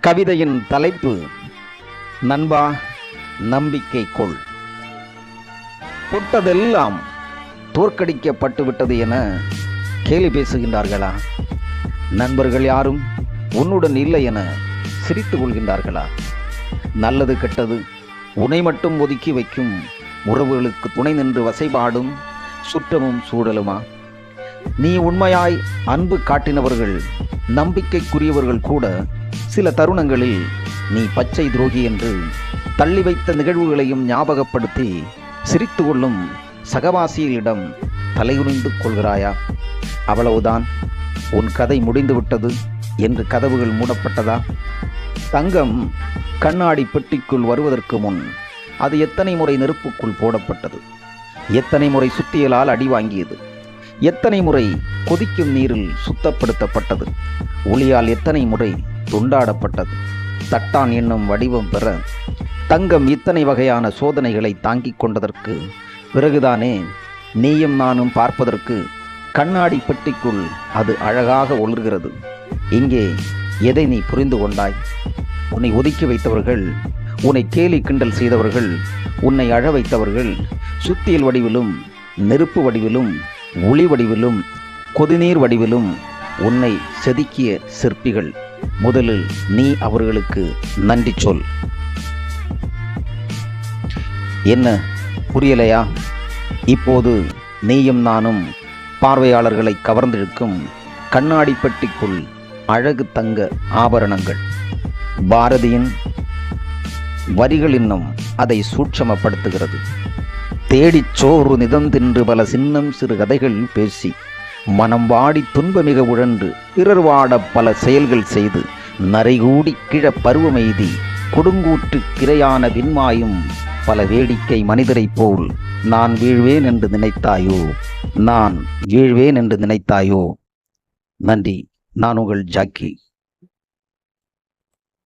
கவிதையின் தலைப்பு நண்பா நம்பிக்கை கொள். தொட்டதெல்லாம் தோற்கடிக்கப்பட்டு விட்டது என கேலி பேசுகின்றார்களா? நண்பர்கள் யாரும் உன்னுடன் இல்லை என சிரித்துக் கொள்கின்றார்களா? நல்லது கெட்டது உன்னை மட்டும் ஒதுக்கி வைக்கும் உறவுகளுக்கு துணை நின்று வசைபாடும் சுற்றமும் சூழலுமா? நீ உண்மையாய் அன்பு காட்டினவர்கள், நம்பிக்கைக்குரியவர்கள் கூட சில தருணங்களில் நீ பச்சை துரோகி என்று தள்ளி வைத்த நிகழ்வுகளையும் ஞாபகப்படுத்தி சிரித்து கொள்ளும் சகவாசிகளிடம் தலைகுனிந்து கொள்கிறாயா? அவ்வளவுதான், உன் கதை முடிந்துவிட்டது என்று கதவுகள் மூடப்பட்டதா? தங்கம் கண்ணாடி பெட்டிக்குள் வருவதற்கு முன் அது எத்தனை முறை நெருப்புக்குள் போடப்பட்டது? எத்தனை முறை சுத்தியலால் அடி வாங்கியது? எத்தனை முறை கொதிக்கும் நீரில் சுத்தப்படுத்தப்பட்டது? ஒளியால் எத்தனை முறை துண்டாடப்பட்டது? தட்டான் என்னும் வடிவம் பெற தங்கம் இத்தனை வகையான சோதனைகளை தாங்கிக் கொண்டதற்கு பிறகுதானே நீயும் நானும் பார்ப்பதற்கு கண்ணாடி பெட்டிக்குள் அது அழகாக ஒளிர்கிறது. இங்கே எதை நீ புரிந்து கொண்டாய்? உன்னை ஒதுக்கி வைத்தவர்கள், உன்னை கேலி கிண்டல் செய்தவர்கள், உன்னை அழ வைத்தவர்கள், சுத்தியல் வடிவிலும் நெருப்பு வடிவிலும் ஒளி வடிவிலும் கொதிநீர் வடிவிலும் உன்னை செதுக்கிய சிற்பிகள். முதலில் நீ அவர்களுக்கு நன்றி சொல். என்ன புரியலையா? இப்போது நீயும் நானும் பார்வையாளர்களை கவர்ந்திருக்கும் கண்ணாடி பெட்டிக்குள் அழகு தங்க ஆபரணங்கள். பாரதியின் வரிகள் இன்னும் அதை சூட்சமப்படுத்துகிறது. தேடிச் சோறு நிதந்தின்று பல சின்னம் சிறு கதைகள் பேசி மனம் வாடி துன்பமிக உழன்று பிறர் வாட பல செயல்கள் செய்து நரைகூடி கிழ பருவமெய்தி கொடுங்கூற்று கிரையான விண்மாயும் பல வேடிக்கை மனிதரைப் போல் நான் வீழ்வேன் என்று நினைத்தாயோ? நான் வீழ்வேன் என்று நினைத்தாயோ? நன்றி. நான் உங்கள் ஜாக்கி.